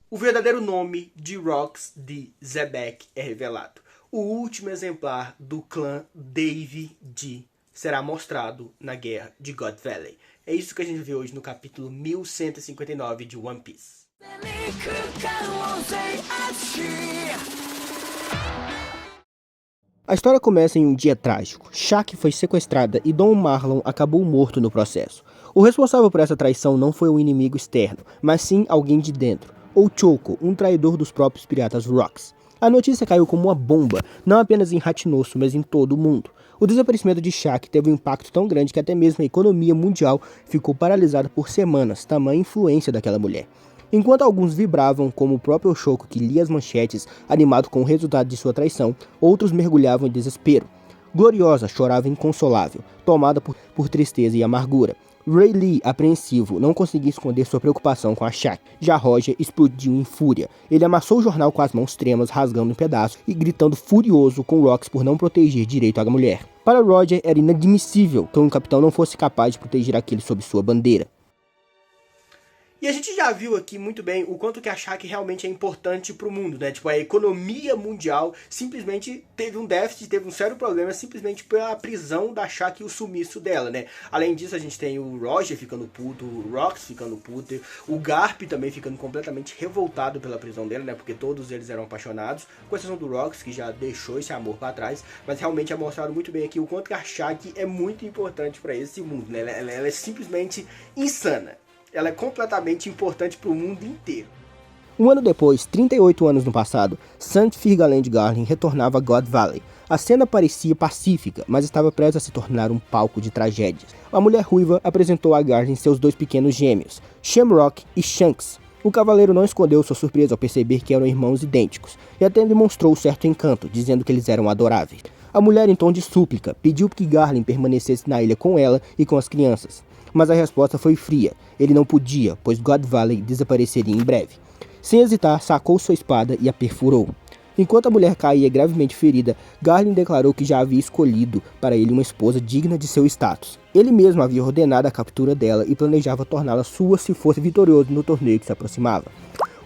O verdadeiro nome de Rox de Zebek é revelado. O último exemplar do clã Davy D será mostrado na Guerra de God Valley. É isso que a gente vê hoje no capítulo 1159 de One Piece. A história começa em um dia trágico. Shaq foi sequestrada e Don Marlon acabou morto no processo. O responsável por essa traição não foi um inimigo externo, mas sim alguém de dentro, ou Choco, um traidor dos próprios piratas Rocks. A notícia caiu como uma bomba, não apenas em Hachinoso, mas em todo o mundo. O desaparecimento de Shaq teve um impacto tão grande que até mesmo a economia mundial ficou paralisada por semanas, tamanha influência daquela mulher. Enquanto alguns vibravam, como o próprio Choco que lia as manchetes, animado com o resultado de sua traição, outros mergulhavam em desespero. Gloriosa chorava inconsolável, tomada por tristeza e amargura. Ray Lee, apreensivo, não conseguia esconder sua preocupação com a Shaq. Já Roger explodiu em fúria. Ele amassou o jornal com as mãos tremas, rasgando em pedaços e gritando furioso com Rocks por não proteger direito à mulher. Para Roger, era inadmissível que um capitão não fosse capaz de proteger aquele sob sua bandeira. E a gente já viu aqui muito bem o quanto que a Shaq realmente é importante para o mundo, né? Tipo, a economia mundial simplesmente teve um déficit, teve um sério problema simplesmente pela prisão da Shaq e o sumiço dela, né? Além disso, a gente tem o Roger ficando puto, o Rox ficando puto, o Garp também ficando completamente revoltado pela prisão dela, né? Porque todos eles eram apaixonados, com exceção do Rox, que já deixou esse amor para trás, mas realmente é mostrado muito bem aqui o quanto que a Shaq é muito importante para esse mundo, né? Ela é simplesmente insana. Ela é completamente importante para o mundo inteiro. Um ano depois, 38 anos no passado, St. Firgaland Garlin retornava a God Valley. A cena parecia pacífica, mas estava prestes a se tornar um palco de tragédias. A mulher ruiva apresentou a Garlin seus dois pequenos gêmeos, Shamrock e Shanks. O cavaleiro não escondeu sua surpresa ao perceber que eram irmãos idênticos, e até demonstrou certo encanto, dizendo que eles eram adoráveis. A mulher, em tom de súplica, pediu que Garlin permanecesse na ilha com ela e com as crianças. Mas a resposta foi fria. Ele não podia, pois God Valley desapareceria em breve. Sem hesitar, sacou sua espada e a perfurou. Enquanto a mulher caía gravemente ferida, Garlin declarou que já havia escolhido para ele uma esposa digna de seu status. Ele mesmo havia ordenado a captura dela e planejava torná-la sua se fosse vitorioso no torneio que se aproximava.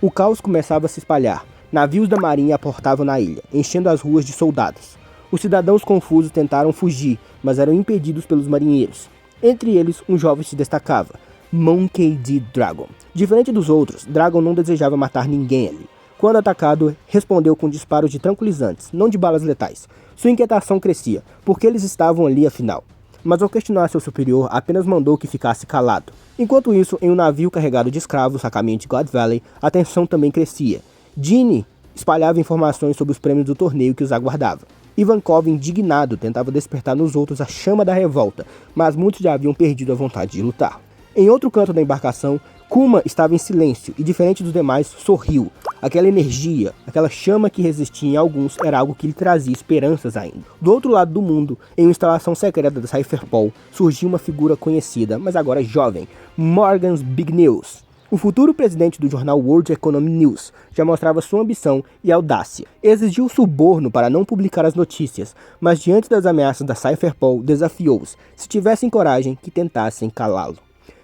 O caos começava a se espalhar. Navios da marinha aportavam na ilha, enchendo as ruas de soldados. Os cidadãos confusos tentaram fugir, mas eram impedidos pelos marinheiros. Entre eles, um jovem se destacava, Monkey D. Dragon. Diferente dos outros, Dragon não desejava matar ninguém ali. Quando atacado, respondeu com disparos de tranquilizantes, não de balas letais. Sua inquietação crescia, porque eles estavam ali afinal. Mas ao questionar seu superior, apenas mandou que ficasse calado. Enquanto isso, em um navio carregado de escravos a caminho de God Valley, a tensão também crescia. Ginny espalhava informações sobre os prêmios do torneio que os aguardava. Ivankov, indignado, tentava despertar nos outros a chama da revolta, mas muitos já haviam perdido a vontade de lutar. Em outro canto da embarcação, Kuma estava em silêncio e, diferente dos demais, sorriu. Aquela energia, aquela chama que resistia em alguns, era algo que lhe trazia esperanças ainda. Do outro lado do mundo, em uma instalação secreta da Cypherpol, surgiu uma figura conhecida, mas agora jovem, Morgan's Big News. O futuro presidente do jornal World Economy News já mostrava sua ambição e audácia. Exigiu suborno para não publicar as notícias, mas diante das ameaças da Cypherpol, desafiou-os, se tivessem coragem, que tentassem calá-lo.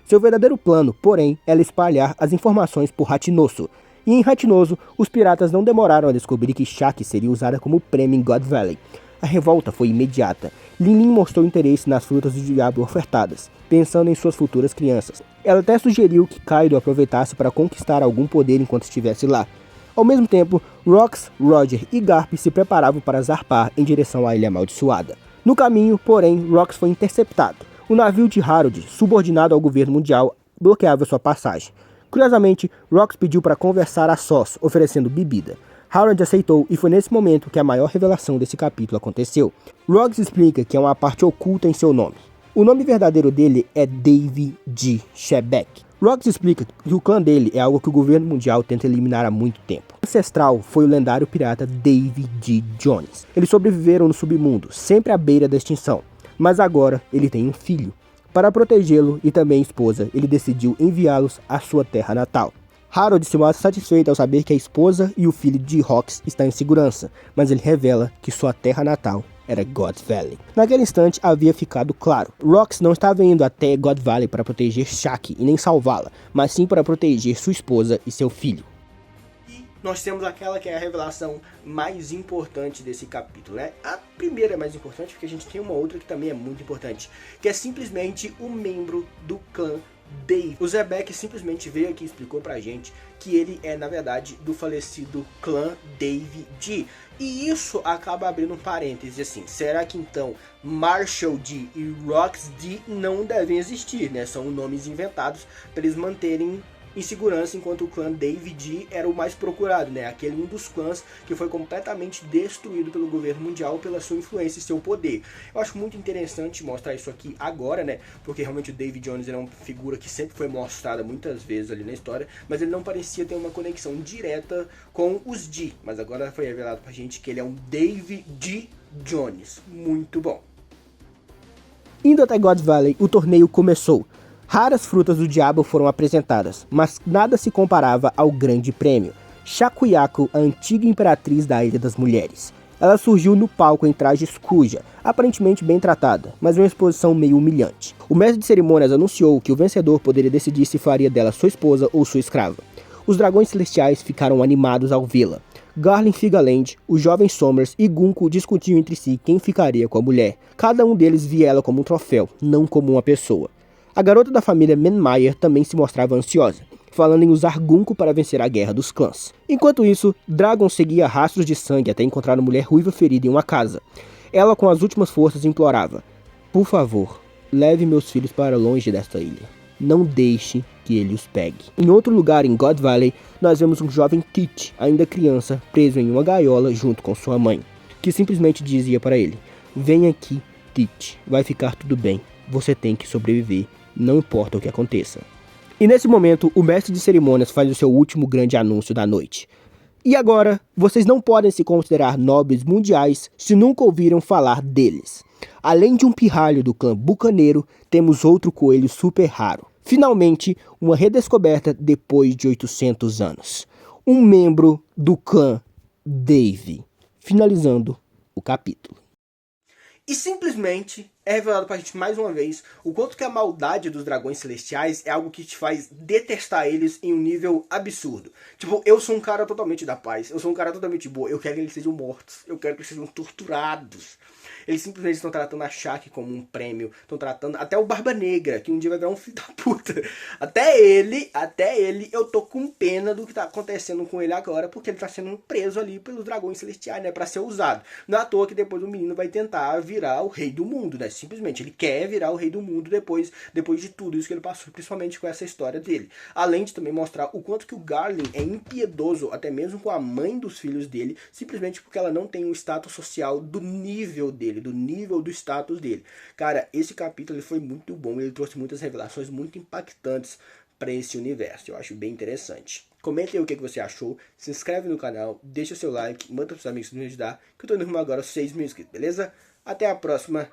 Seu verdadeiro plano, porém, era espalhar as informações por Hachinoso. E em Hachinoso, os piratas não demoraram a descobrir que Shaq seria usada como prêmio em God Valley. A revolta foi imediata. Lin Lin mostrou interesse nas frutas do diabo ofertadas, pensando em suas futuras crianças. Ela até sugeriu que Kaido aproveitasse para conquistar algum poder enquanto estivesse lá. Ao mesmo tempo, Rox, Roger e Garp se preparavam para zarpar em direção à Ilha Amaldiçoada. No caminho, porém, Rox foi interceptado. O navio de Harold, subordinado ao governo mundial, bloqueava sua passagem. Curiosamente, Rox pediu para conversar a sós, oferecendo bebida. Harold aceitou e foi nesse momento que a maior revelação desse capítulo aconteceu. Rox explica que é uma parte oculta em seu nome. O nome verdadeiro dele é Davy D. Shebeck. Rox explica que o clã dele é algo que o governo mundial tenta eliminar há muito tempo. O ancestral foi o lendário pirata Davy D. Jones. Eles sobreviveram no submundo, sempre à beira da extinção. Mas agora ele tem um filho. Para protegê-lo e também a esposa, ele decidiu enviá-los à sua terra natal. Harold se mostra satisfeito ao saber que a esposa e o filho de Rox estão em segurança, mas ele revela que sua terra natal era God Valley. Naquele instante havia ficado claro, Rox não estava indo até God Valley para proteger Shaq e nem salvá-la, mas sim para proteger sua esposa e seu filho. nós temos aquela que é a revelação mais importante desse capítulo, né? A primeira é mais importante porque a gente tem uma outra que também é muito importante, que é simplesmente o membro do clã Dave. O Zebek simplesmente veio aqui e explicou pra gente que ele é, na verdade, do falecido clã Dave D. E isso acaba abrindo um parêntese assim, será que então Marshall D e Rox D não devem existir, né? São nomes inventados para eles manterem em segurança, enquanto o clã Dave D era o mais procurado, né? Aquele um dos clãs que foi completamente destruído pelo governo mundial pela sua influência e seu poder. Eu acho muito interessante mostrar isso aqui agora, né? Porque realmente o Davy Jones é uma figura que sempre foi mostrada muitas vezes ali na história, mas ele não parecia ter uma conexão direta com os D. Mas agora foi revelado pra gente que ele é um Davy D. Jones. Muito bom. Indo até God Valley, o torneio começou. Raras frutas do diabo foram apresentadas, mas nada se comparava ao grande prêmio. Shakuyaku, a antiga imperatriz da Ilha das Mulheres. Ela surgiu no palco em trajes cuja, aparentemente bem tratada, mas uma exposição meio humilhante. O mestre de cerimônias anunciou que o vencedor poderia decidir se faria dela sua esposa ou sua escrava. Os dragões celestiais ficaram animados ao vê-la. Garland Figaland, o jovem Somers e Gunko discutiam entre si quem ficaria com a mulher. Cada um deles via ela como um troféu, não como uma pessoa. A garota da família Manmeyer também se mostrava ansiosa, falando em usar Gunko para vencer a guerra dos clãs. Enquanto isso, Dragon seguia rastros de sangue até encontrar uma mulher ruiva ferida em uma casa. Ela, com as últimas forças, implorava: "Por favor, leve meus filhos para longe desta ilha. Não deixe que ele os pegue." Em outro lugar em God Valley, nós vemos um jovem Kit, ainda criança, preso em uma gaiola junto com sua mãe, que simplesmente dizia para ele: "Vem aqui, Kit, vai ficar tudo bem. Você tem que sobreviver. Não importa o que aconteça." E nesse momento, o mestre de cerimônias faz o seu último grande anúncio da noite. "E agora, vocês não podem se considerar nobres mundiais se nunca ouviram falar deles. Além de um pirralho do clã bucaneiro, temos outro coelho super raro. Finalmente, uma redescoberta depois de 800 anos. Um membro do clã Dave." Finalizando o capítulo. E simplesmente é revelado pra gente mais uma vez o quanto que a maldade dos dragões celestiais é algo que te faz detestar eles em um nível absurdo. Tipo, eu sou um cara totalmente da paz, eu sou um cara totalmente boa, eu quero que eles sejam mortos, eu quero que eles sejam torturados. Eles simplesmente estão tratando a Shaq como um prêmio, estão tratando até o Barba Negra, que um dia vai virar um filho da puta. Até ele, eu tô com pena do que tá acontecendo com ele agora, porque ele tá sendo preso ali pelos dragões celestiais, né, pra ser usado. Não é à toa que depois o menino vai tentar virar o rei do mundo, né, simplesmente ele quer virar o rei do mundo depois de tudo isso que ele passou, principalmente com essa história dele. Além de também mostrar o quanto que o Garland é impiedoso, até mesmo com a mãe dos filhos dele, simplesmente porque ela não tem um status social do nível dele, do nível do status dele. Cara, esse capítulo ele foi muito bom, ele trouxe muitas revelações muito impactantes para esse universo, eu acho bem interessante. Comenta aí o que você achou, se inscreve no canal, deixa o seu like, manda para os amigos me ajudar, que eu tô indo rumo agora aos 6 mil inscritos, beleza? Até a próxima